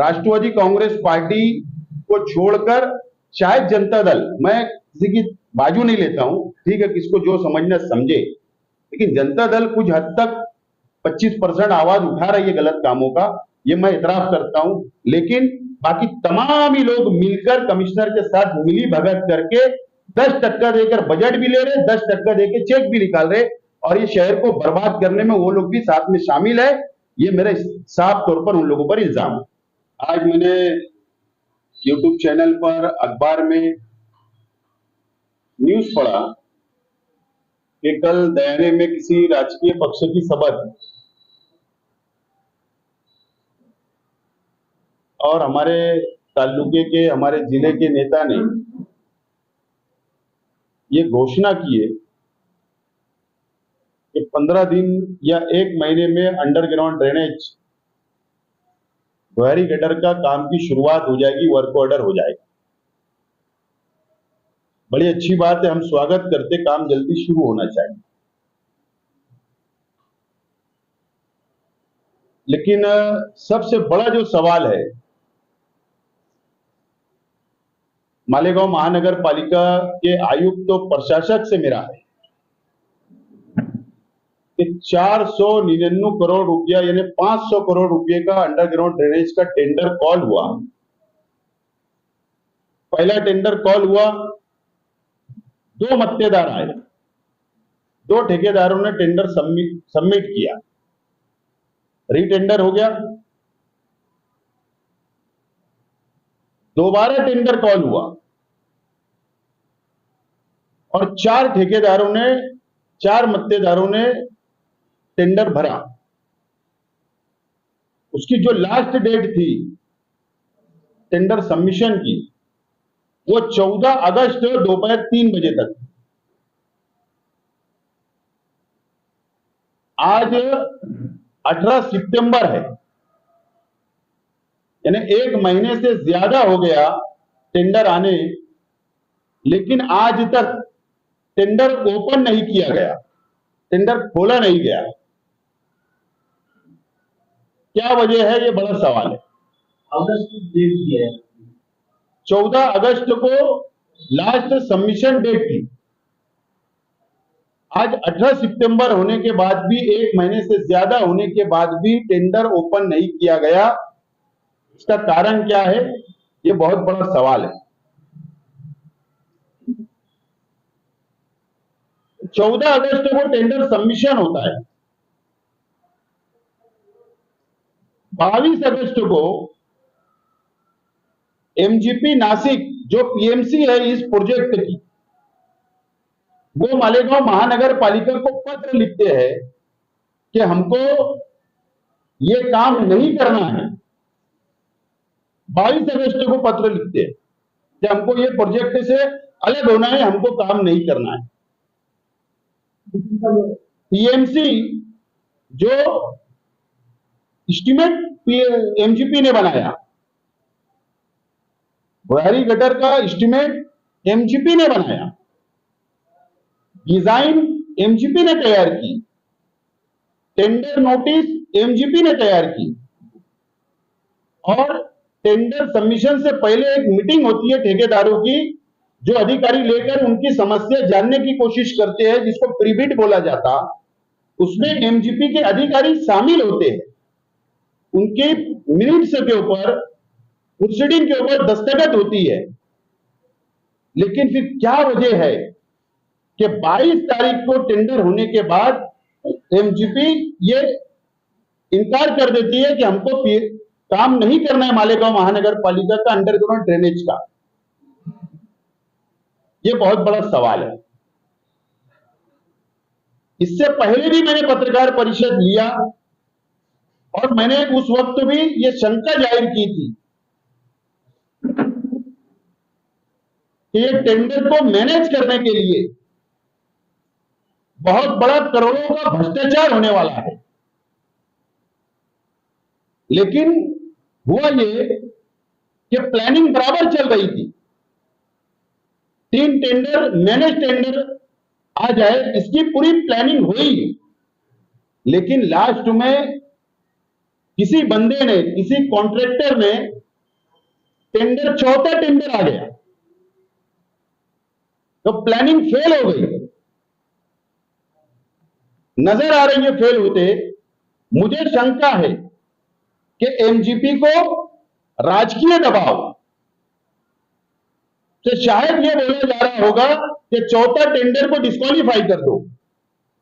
राष्ट्रवादी Congress party को छोड़कर शायद जनता दल, मैं किसी की बाजू नहीं लेता हूं, ठीक है, किसको जो समझना समझे, लेकिन जनता दल कुछ हद तक 25% आवाज उठा रही है गलत कामों का, ये मैं इतराफ करता हूं। लेकिन बाकी तमाम ही लोग मिलकर कमिश्नर के साथ मिली भगत करके 10% देकर बजट भी ले रहे, 10% देकर चेक भी निकाल रहे, और ये शहर को बर्बाद करने में वो लोग भी साथ में शामिल है। ये मेरे साफ तौर पर उन लोगों पर इल्जाम है। आज मैंने यूट्यूब चैनल पर, अखबार में न्यूज पढ़ा कि कल दयाने में किसी राजकीय पक्ष की सभा थी और हमारे तालुके के, हमारे जिले के नेता ने ये घोषणा की है कि 15 दिन या 1 महीने में अंडरग्राउंड ड्रेनेज भुयारी गटर का काम की शुरुआत हो जाएगी, वर्क ऑर्डर हो जाएगा। बड़ी अच्छी बात है, हम स्वागत करते, काम जल्दी शुरू होना चाहिए। लेकिन सबसे बड़ा जो सवाल है, मालेगांव महानगर पालिका के आयुक्त तो प्रशासक से मेरा है कि 499 करोड़ रुपया यानी 500 करोड़ रुपए का अंडरग्राउंड ड्रेनेज का टेंडर कॉल हुआ। पहला टेंडर कॉल हुआ, 2 मत्तेदार आए, 2 ठेकेदारों ने टेंडर सबमिट किया, रीटेंडर हो गया। दोबारा टेंडर कॉल हुआ और 4 ठेकेदारों ने, 4 मत्तेदारों ने टेंडर भरा। उसकी जो लास्ट डेट थी टेंडर सबमिशन की, वो 14 अगस्त दोपहर 3 बजे तक। आज 18 सितंबर है, यानी 1 महीने से ज्यादा हो गया टेंडर आने, लेकिन आज तक टेंडर ओपन नहीं किया गया, टेंडर खोला नहीं गया। क्या वजह है, ये बड़ा सवाल है। अगस्त की डेट है, 14 अगस्त को लास्ट सबमिशन डेट थी। आज 18 सितंबर होने के बाद भी, 1 महीने से ज्यादा होने के बाद भी टेंडर ओपन नहीं किया गया। इसका कारण क्या है, ये बहुत बड़ा सवाल है। 14 अगस्त को टेंडर सबमिशन होता है, 22 अगस्त को एमजीपी नासिक जो पीएमसी है इस प्रोजेक्ट की, वो मालेगांव महानगर पालिका को पत्र लिखते हैं कि हमको ये काम नहीं करना है। 22 अगस्त को पत्र लिखते हैं कि हमको ये प्रोजेक्ट से अलग होना है, हमको काम नहीं करना है। पीएमसी जो एस्टीमेट एमजीपी ने बनाया, भुयारी गटर का एस्टीमेट एमजीपी ने बनाया, डिजाइन एमजीपी ने तैयार की, टेंडर नोटिस एमजीपी ने तैयार की, और टेंडर सबमिशन से पहले एक मीटिंग होती है ठेकेदारों की, जो अधिकारी लेकर उनकी समस्या जानने की कोशिश करते हैं, जिसको प्रीबिड बोला जाता। उसमें एमजीपी के अधिकारी शामिल होते हैं, उनके मिनट्स के ऊपर, प्रोसीडिंग के ऊपर दस्तखत होती है। लेकिन फिर क्या वजह है कि 22 तारीख को टेंडर होने के बाद एमजीपी ये इनकार कर देती है कि हमको काम नहीं करना है मालेगांव महानगर पालिका का अंडरग्राउंड ड्रेनेज का। ये बहुत बड़ा सवाल है। इससे पहले भी मैंने पत्रकार परिषद लिया और मैंने उस वक्त भी ये शंका जाहिर की थी कि ये टेंडर को मैनेज करने के लिए बहुत बड़ा करोड़ों का भ्रष्टाचार होने वाला है। लेकिन हुआ ये कि प्लानिंग बराबर चल रही थी, 3 टेंडर मैनेज टेंडर आ जाए, इसकी पूरी प्लानिंग हुई। लेकिन लास्ट में किसी बंदे ने, किसी कॉन्ट्रैक्टर ने टेंडर, चौथा टेंडर आ गया तो प्लानिंग फेल हो गई, नजर आ रही है फेल होते। मुझे शंका है कि एमजीपी को राजकीय दबाव से शायद यह बोला जा रहा होगा कि चौथा टेंडर को डिस्क्वालीफाई कर दो,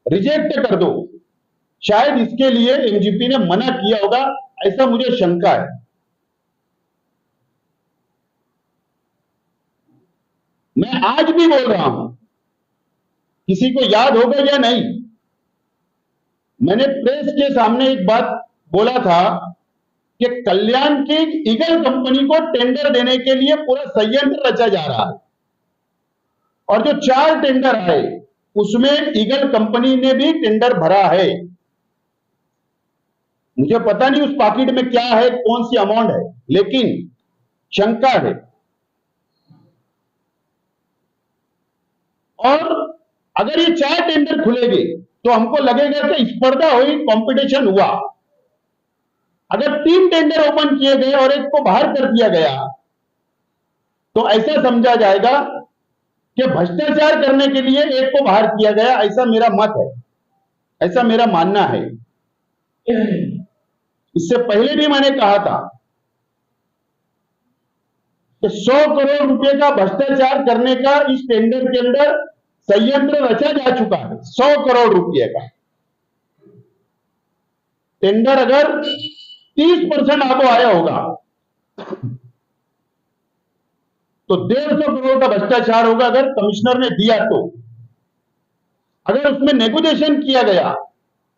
रिजेक्ट कर दो। शायद इसके लिए एमजीपी ने मना किया होगा, ऐसा मुझे शंका है। मैं आज भी बोल रहा हूं, किसी को याद होगा या नहीं, मैंने प्रेस के सामने एक बात बोला था कि कल्याण की ईगल कंपनी को टेंडर देने के लिए पूरा संयंत्र रचा जा रहा है, और जो 4 टेंडर आए उसमें ईगल कंपनी ने भी टेंडर भरा है। मुझे पता नहीं उस पॉकेट में क्या है, कौन सी अमाउंट है, लेकिन शंका है। और अगर ये 4 टेंडर खुलेंगे तो हमको लगेगा कि स्पर्धा हुई, कंपटीशन हुआ। अगर 3 टेंडर ओपन किए गए और एक को बाहर कर दिया गया तो ऐसा समझा जाएगा कि भ्रष्टाचार करने के लिए एक को बाहर किया गया, ऐसा मेरा मत है, ऐसा मेरा मानना है। इससे पहले भी मैंने कहा था कि 100 करोड़ रुपए का भ्रष्टाचार करने का इस टेंडर के अंदर संयंत्र रचा जा चुका है। 100 करोड़ रुपए का टेंडर अगर 30% आबो आया होगा तो 150 करोड़ का भ्रष्टाचार होगा अगर कमिश्नर ने दिया तो। अगर उसमें नेगोशिएशन किया गया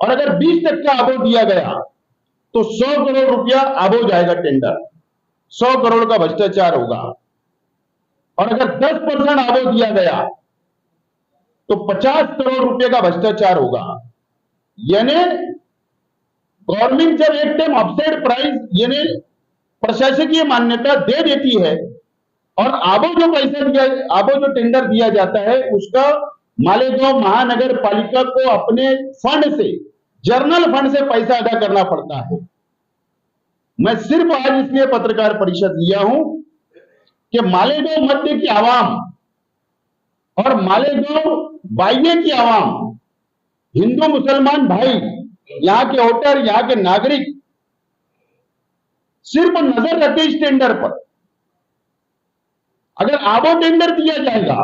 और अगर 20% आबो दिया गया तो 100 करोड़ रुपया आबो जाएगा टेंडर, 100 करोड़ का भ्रष्टाचार होगा। और अगर 10% आबो दिया गया तो 50 करोड़ रुपए का भ्रष्टाचार होगा। यानी गवर्नमेंट जब एक टाइम ऑफसेट प्राइस यानी प्रशासकीय मान्यता दे देती है और आबो जो पैसा दिया, आबो जो टेंडर दिया जाता है उसका मालेगांव महानगर पालिका को अपने फंड से, जर्नल फंड से पैसा अदा करना पड़ता है। मैं सिर्फ आज इसलिए पत्रकार परिषद लिया हूं कि मालेगांव मध्य की आवाम और मालेगांव बाह्य की आवाम, हिंदू मुसलमान भाई, यहां के वोटर, यहां के नागरिक सिर्फ नजर रखे इस टेंडर पर। अगर आबो टेंडर दिया जाएगा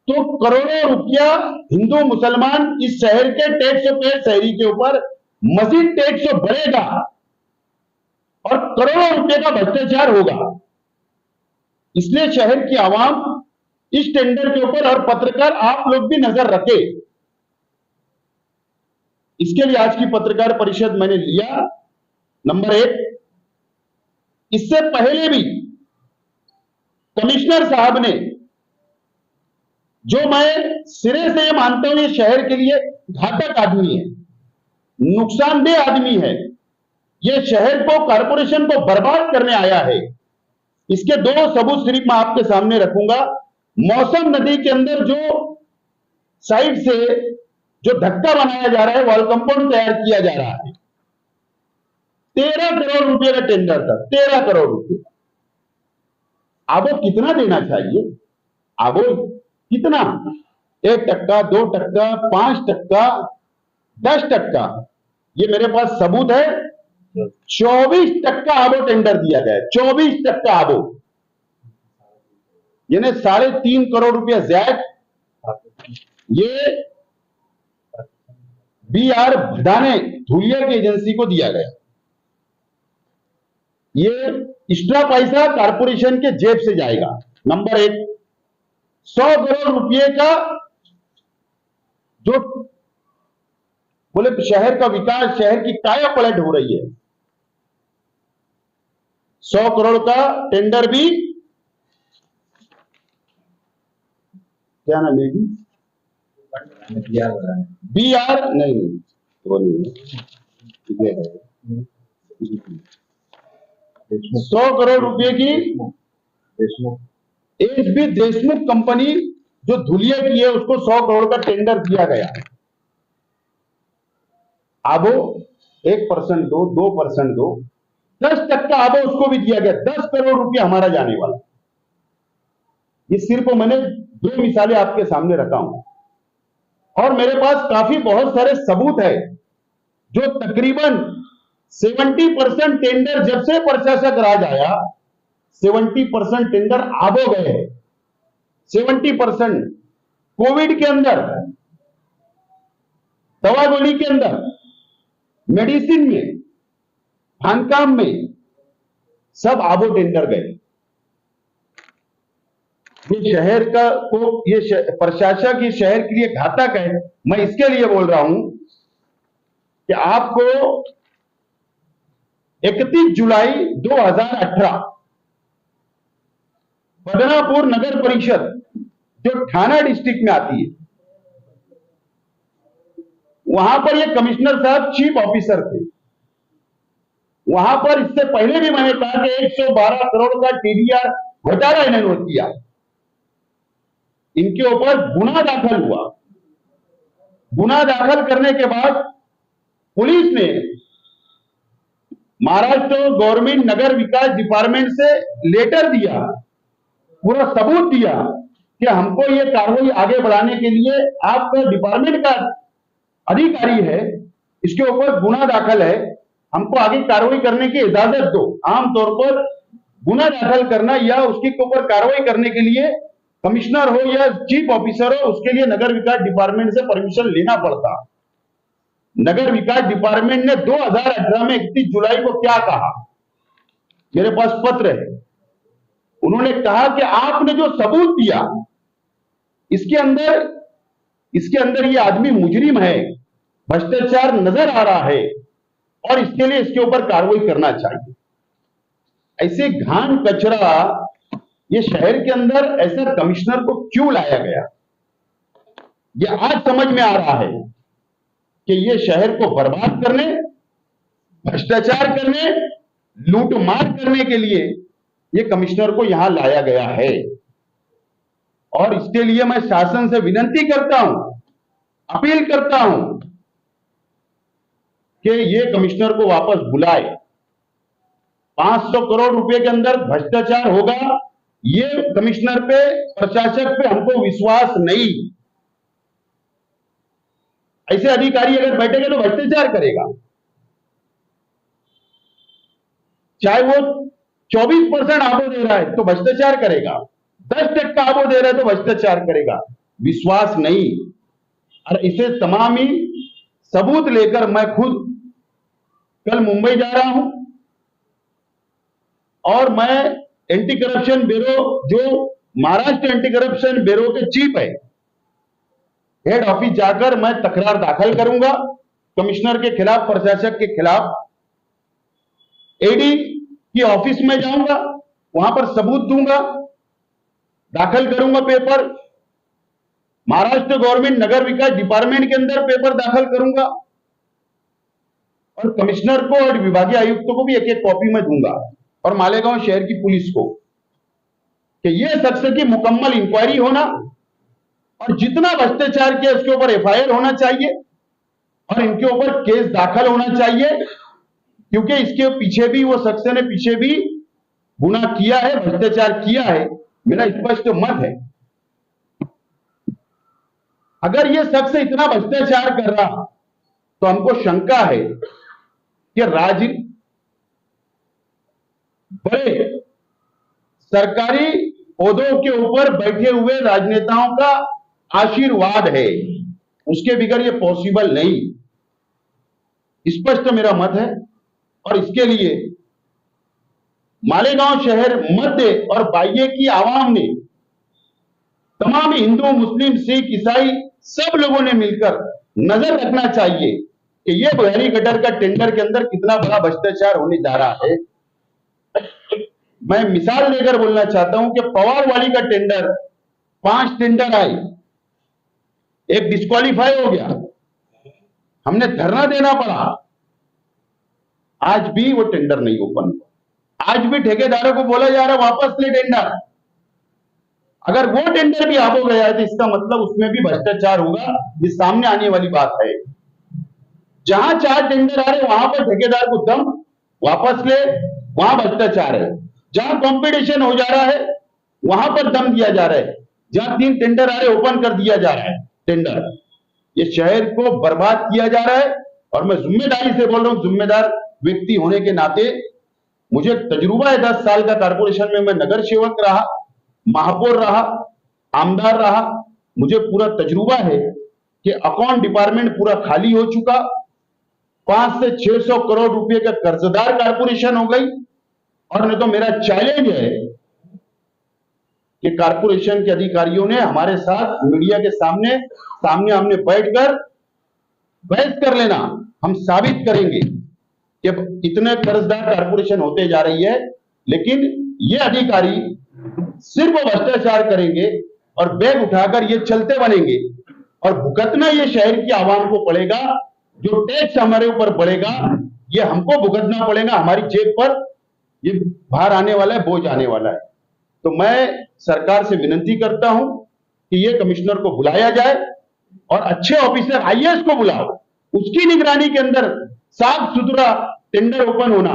तो करोड़ों रुपया हिंदू मुसलमान इस शहर के टैक्स पे शहरी के ऊपर मजीद टैक्स बढ़ेगा और करोड़ों रुपए का भ्रष्टाचार होगा। इसलिए शहर की आवाम इस टेंडर के ऊपर और पत्रकार आप लोग भी नजर रखे। इसके लिए आज की पत्रकार परिषद मैंने लिया। नंबर 1, इससे पहले भी कमिश्नर साहब ने, जो मैं सिरे से ये मानता हूं ये शहर के लिए घातक आदमी है, नुकसानदेह आदमी है, ये शहर को, कारपोरेशन को बर्बाद करने आया है। इसके 2 सबूत सिर्फ मैं आपके सामने रखूंगा। मौसम नदी के अंदर जो साइड से जो धक्का बनाया जा रहा है, वॉल कंपाउंड तैयार किया जा रहा है, 13 करोड़ रुपए का टेंडर था, 13 करोड़ रुपए। आबो कितना देना चाहिए? आबो कितना? 1%, 2%, 5%, 10%? ये मेरे पास सबूत है। 24% आबो टेंडर दिया गया है, 24% आबो, यानी 3.5 करोड़ रुपया ज्यादा। ये BR भदाने धुलिया की एजेंसी को दिया गया। ये एक्स्ट्रा पैसा कारपोरेशन के जेब से जाएगा। नंबर 1, 100 करोड़ रुपए का जो बोले शहर का विकास, शहर की काया पलट हो रही है, 100 करोड़ का टेंडर भी, क्या नाम है, BR नहीं, वो नहीं, 100 करोड़ रुपए की HB देशमुख कंपनी जो धुलिया की है उसको 100 करोड़ का टेंडर दिया गया। आबो 1% दो, 2% दो, 10% आबो उसको भी दिया गया। 10 करोड़ रुपया हमारा जाने वाला। ये सिर्फ मैंने 2 मिसालें आपके सामने रखा हूं, और मेरे पास काफी बहुत सारे सबूत है, जो तकरीबन 70% टेंडर जब से प्रशासक राज आया, 70% टेंडर आबो गए हैं। 70% कोविड के अंदर, दवा गोली के अंदर, मेडिसिन में, खानकाम में, सब आबो टेंडर गए। ये शहर का को, ये प्रशासक ये शहर के लिए घातक है। मैं इसके लिए बोल रहा हूं कि आपको 31 जुलाई 2018 बदनापुर नगर परिषद, जो ठाणा डिस्ट्रिक्ट में आती है, वहां पर ये कमिश्नर साहब चीफ ऑफिसर थे। वहां पर इससे पहले भी मैंने कहा कि 112 करोड़ का टीडीआर घोटाला इन्होंने किया। इनके ऊपर गुना दाखिल हुआ। गुना दाखिल करने के बाद पुलिस ने महाराष्ट्र गवर्नमेंट नगर विकास डिपार्टमेंट से लेटर दिया, पूरा सबूत दिया कि हमको ये कार्रवाई आगे बढ़ाने के लिए आपका डिपार्टमेंट का अधिकारी है, इसके ऊपर गुना दाखिल है, हमको आगे कार्रवाई करने की इजाजत दो। आमतौर पर गुना दाखिल करना या उसके ऊपर कार्रवाई करने के लिए कमिश्नर हो या चीफ ऑफिसर हो, उसके लिए नगर विकास डिपार्टमेंट से परमिशन लेना पड़ता। नगर विकास डिपार्टमेंट ने 2018 में 31 जुलाई को क्या कहा, मेरे पास पत्र है। उन्होंने कहा कि आपने जो सबूत दिया, इसके अंदर ये आदमी मुजरिम है, भ्रष्टाचार नजर आ रहा है, और इसके लिए इसके ऊपर कार्रवाई करना चाहिए। ऐसे घान कचरा ये शहर के अंदर ऐसा कमिश्नर को क्यों लाया गया, ये आज समझ में आ रहा है कि ये शहर को बर्बाद करने, भ्रष्टाचार करने, लूटमार करने के लिए ये कमिश्नर को यहां लाया गया है। और इसके लिए मैं शासन से विनती करता हूं, अपील करता हूं कि ये कमिश्नर को वापस बुलाए। 500 करोड़ रुपए के अंदर भ्रष्टाचार होगा, ये कमिश्नर पे, प्रशासक पे हमको विश्वास नहीं। ऐसे अधिकारी अगर बैठेगा तो भ्रष्टाचार करेगा। चाहे वो 24% आबो दे रहा है तो भ्रष्टाचार करेगा, 10% आबो दे रहा है तो भ्रष्टाचार करेगा, विश्वास नहीं। और इसे तमाम ही सबूत लेकर मैं खुद कल मुंबई जा रहा हूं, और मैं एंटी करप्शन ब्यूरो, जो महाराष्ट्र एंटी करप्शन ब्यूरो के चीफ है, हेड ऑफिस जाकर मैं तकरार दाखिल करूंगा कमिश्नर के खिलाफ, प्रशासक के खिलाफ। एडी की ऑफिस में जाऊंगा, वहां पर सबूत दूंगा, दाखिल करूंगा पेपर। महाराष्ट्र गवर्नमेंट नगर विकास डिपार्टमेंट के अंदर पेपर दाखिल करूंगा, और कमिश्नर को और विभागीय आयुक्तों को भी एक एक कॉपी में दूंगा, और मालेगांव शहर की पुलिस को, कि यह शख्स की मुकम्मल इंक्वायरी होना, और जितना भ्रष्टाचार किया उसके ऊपर एफआईआर होना चाहिए, और इनके ऊपर केस दाखिल होना चाहिए, क्योंकि इसके पीछे भी, वो शख्स ने पीछे भी गुना किया है, भ्रष्टाचार किया है। मेरा स्पष्ट मत है, अगर यह शख्स इतना भ्रष्टाचार कर रहा तो हमको शंका है कि बड़े सरकारी पदों के ऊपर बैठे हुए राजनेताओं का आशीर्वाद है, उसके बगैर ये पॉसिबल नहीं। स्पष्ट मेरा मत है, और इसके लिए मालेगांव शहर मध्य और बाह्य की आवाम ने, तमाम हिंदू, मुस्लिम, सिख, ईसाई, सब लोगों ने मिलकर नजर रखना चाहिए कि ये बहरी गटर का टेंडर के अंदर कितना बड़ा भ्रष्टाचार होने जा रहा है। मैं मिसाल लेकर बोलना चाहता हूं कि पवारवाड़ी का टेंडर, 5 टेंडर आए, एक डिस्क्वालीफाई हो गया, हमने धरना देना पड़ा, आज भी वो टेंडर नहीं ओपन हुआ। आज भी ठेकेदारों को बोला जा रहा वापस ले टेंडर। अगर वो टेंडर भी आप हो गया है तो इसका मतलब उसमें भी भ्रष्टाचार होगा, ये सामने आने वाली बात है। जहां 4 टेंडर आ रहे वहां पर ठेकेदार को दम वापस ले, वहां भ्रष्टाचार है। जहां कंपटीशन हो जा रहा है वहां पर दम दिया जा रहा है। जहां 3 टेंडर आ रहे ओपन कर दिया जा रहा है टेंडर। ये शहर को बर्बाद किया जा रहा है। और मैं जिम्मेदारी से बोल रहा हूं, जिम्मेदार व्यक्ति होने के नाते मुझे तजुर्बा है 10 साल का कारपोरेशन में। मैं नगर सेवक रहा, महापौर रहा, आमदार रहा। मुझे पूरा तजुर्बा है कि अकाउंट डिपार्टमेंट पूरा खाली हो चुका। 5 से 600 करोड़ रुपए का कर्जदार कारपोरेशन हो गई। और नहीं तो मेरा चैलेंज है कि कारपोरेशन के अधिकारियों ने हमारे साथ मीडिया के सामने आमने बैठकर बहस कर लेना। हम साबित करेंगे कि इतने कर्जदार कारपोरेशन होते जा रही है, लेकिन ये अधिकारी सिर्फ भ्रष्टाचार करेंगे और बैग उठाकर ये चलते बनेंगे। और भुगतना ये शहर की आवाम को पड़ेगा। जो टैक्स हमारे ऊपर बढ़ेगा ये हमको भुगतना पड़ेगा, हमारी जेब पर ये भार आने वाला है, बोझ आने वाला है। तो मैं सरकार से विनती करता हूं कि ये कमिश्नर को बुलाया जाए और अच्छे ऑफिसर आईएएस को बुलाओ, उसकी निगरानी के अंदर साफ सुथरा टेंडर ओपन होना।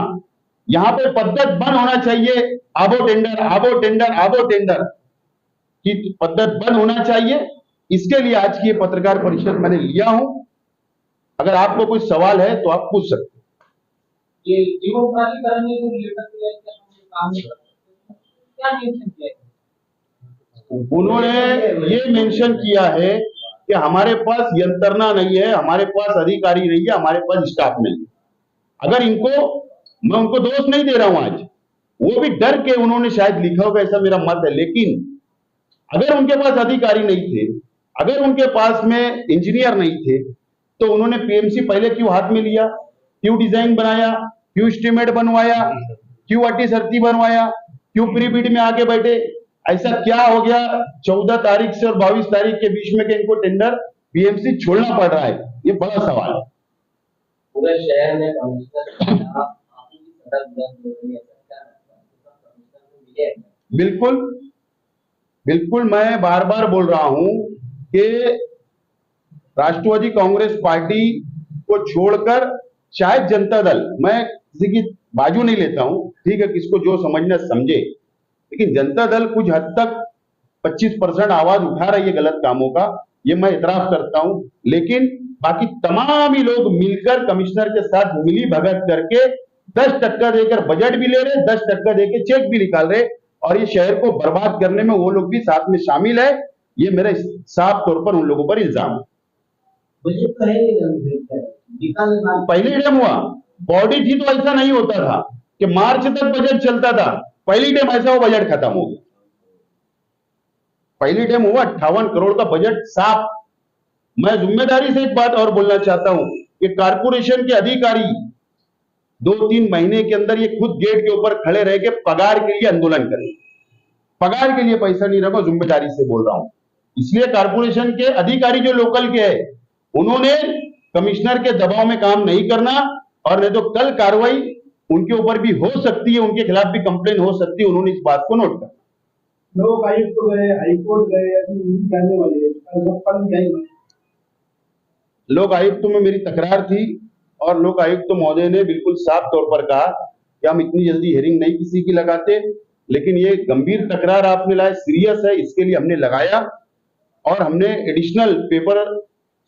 यहां पे पद्धत बंद होना चाहिए, आबो टेंडर आबो टेंडर आबो टेंडर की पद्धत बंद होना चाहिए। इसके लिए आज की ये पत्रकार परिषद मैंने लिया हूं। अगर आपको कोई सवाल है तो आप पूछ सकते हैं। ये जीवन प्राधिकरण ने जो लेटर दिया है कि हम काम नहीं कर सकते, क्या मेंशन किया है? उन्होंने ये मेंशन किया है कि हमारे पास यंत्रणा नहीं है, हमारे पास अधिकारी नहीं है, हमारे पास स्टाफ नहीं है। अगर इनको, मैं उनको दोष नहीं दे रहा हूं आज, वो भी डर के उन्होंने शायद लिखा होगा, ऐसा मेरा मत है। लेकिन अगर उनके पास अधिकारी नहीं थे, अगर उनके पास में इंजीनियर नहीं थे, तो उन्होंने पीएमसी पहले क्यों हाथ में लिया, क्यों डिजाइन बनाया, क्यों एस्टीमेट बनवाया, क्यों अट्टी सर्ती बनवाया, क्यों प्री बिड में आके बैठे? ऐसा क्या हो गया 14 तारीख से और 22 तारीख के बीच में कि इनको टेंडर पीएमसी छोड़ना पड़ रहा है? ये बड़ा सवाल है। पूरे शहर में कमिश्नर बिल्कुल बिल्कुल, मैं बार बार बोल रहा हूं कि राष्ट्रवादी कांग्रेस पार्टी को छोड़कर शायद जनता दल, मैं किसी की बाजू नहीं लेता हूं, ठीक है, किसको जो समझना समझे, लेकिन जनता दल कुछ हद तक 25% आवाज उठा रही है गलत कामों का, ये मैं इतराफ करता हूं। लेकिन बाकी तमाम ही लोग मिलकर कमिश्नर के साथ मिली भगत करके 10% देकर बजट भी ले रहे, 10% देकर चेक भी निकाल रहे, और ये शहर को बर्बाद करने में वो लोग भी साथ में शामिल है। ये मेरे साफ तौर पर उन लोगों पर इल्जाम है। पहली डैम हुआ, बॉडी थी तो ऐसा नहीं होता था कि मार्च तक बजट चलता था। पहली डैम ऐसा हो बजट खत्म हो गया। पहली डैम हुआ 58 करोड़ का बजट साफ। मैं जिम्मेदारी से एक बात और बोलना चाहता हूं कि कारपोरेशन के अधिकारी 2-3 महीने के अंदर ये खुद गेट के ऊपर खड़े रह के पगार के लिए आंदोलन करें। पगार के लिए पैसा नहीं रखो, जिम्मेदारी से बोल रहा हूं। इसलिए कारपोरेशन के अधिकारी जो लोकल के हैं, उन्होंने कमिश्नर के दबाव में काम नहीं करना, और नहीं तो कल कार्रवाई उनके ऊपर भी हो सकती है, उनके खिलाफ भी कंप्लेन हो सकती है। उन्होंने इस बात को नोट करना। लोक आयुक्त तो गए, हाईकोर्ट गए, अभी जाने वाले हैं। लोक आयुक्त में मेरी तकरार थी और लोक आयुक्त महोदय ने बिल्कुल साफ तौर पर कहा कि हम इतनी जल्दी हियरिंग नहीं किसी की लगाते, लेकिन ये गंभीर तकरार आपने लाया, सीरियस है, इसके लिए हमने लगाया और हमने एडिशनल पेपर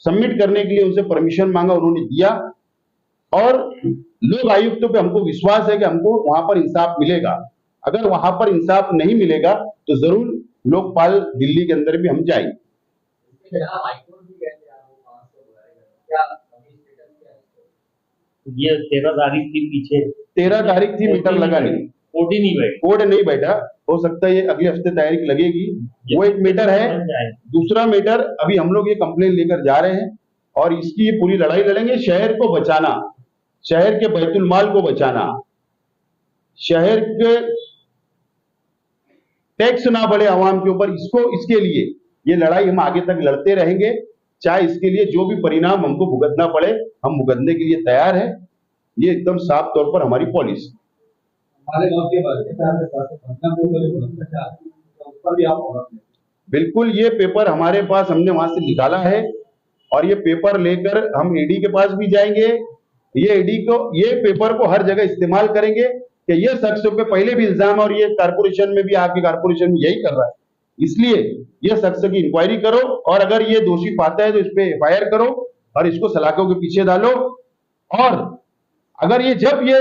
सबमिट करने के लिए उनसे परमिशन मांगा, उन्होंने दिया। और लोक आयुक्तों पे हमको विश्वास है कि हमको वहां पर इंसाफ मिलेगा। अगर वहां पर इंसाफ नहीं मिलेगा तो जरूर लोकपाल दिल्ली के अंदर भी हम जाएंगे। ये 13 तारीख थी, पीछे 13 तारीख थी, मीटर लगा नहीं, कोर्ट नहीं बैठा। हो सकता है ये अगले हफ्ते तारीख लगेगी। वो एक मीटर है। दूसरा मीटर अभी हम लोग ये कंप्लेन लेकर जा रहे हैं और इसकी ये पूरी लड़ाई लड़ेंगे। शहर को बचाना, शहर के बैतुल माल को बचाना, शहर के टैक्स ना बढ़े आवाम के ऊपर, इसके लिए ये लड़ाई हम आगे तक लड़ते रहेंगे। चाहे इसके लिए जो भी परिणाम हमको भुगतना पड़े, हम भुगतने के लिए तैयार है। ये एकदम साफ तौर पर हमारी पॉलिसी। बिल्कुल, ये पेपर हमारे पास, हमने वहां से निकाला है और ये पेपर लेकर हम ईडी के पास भी जाएंगे। ये पेपर को हर जगह इस्तेमाल करेंगे कि ये शख्स पे पहले भी इल्जाम है और ये कारपोरेशन में भी आपके कारपोरेशन में यही कर रहा है, इसलिए ये शख्स की इंक्वायरी करो और अगर ये दोषी पाता है तो इस पे एफआईआर करो और इसको सलाखों के पीछे डालो। और अगर जब ये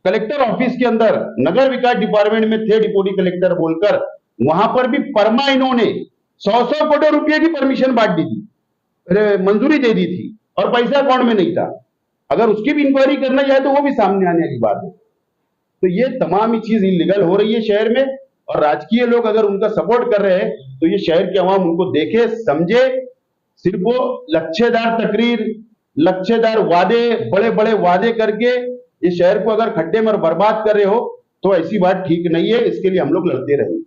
कलेक्टर ऑफिस के अंदर नगर विकास डिपार्टमेंट में थे डिप्टी कलेक्टर बोलकर, वहां पर भी परमा इन्होंने 100 करोड़ रुपए की परमिशन बांट दी थी, मंजूरी दे दी थी और पैसा अकाउंट में नहीं था। अगर उसकी भी इंक्वायरी करना चाहे तो वो भी सामने आने की बात है। तो ये तमाम ही चीज इलीगल हो रही है शहर में, और राजकीय लोग अगर उनका सपोर्ट कर रहे हैं तो ये शहर के अवाम उनको देखे समझे। सिर्फ वो लच्छेदार तकरीर, लच्छेदार वादे, बड़े बड़े वादे करके इस शहर को अगर खड्डे में बर्बाद कर रहे हो तो ऐसी बात ठीक नहीं है। इसके लिए हम लोग लड़ते रहेंगे।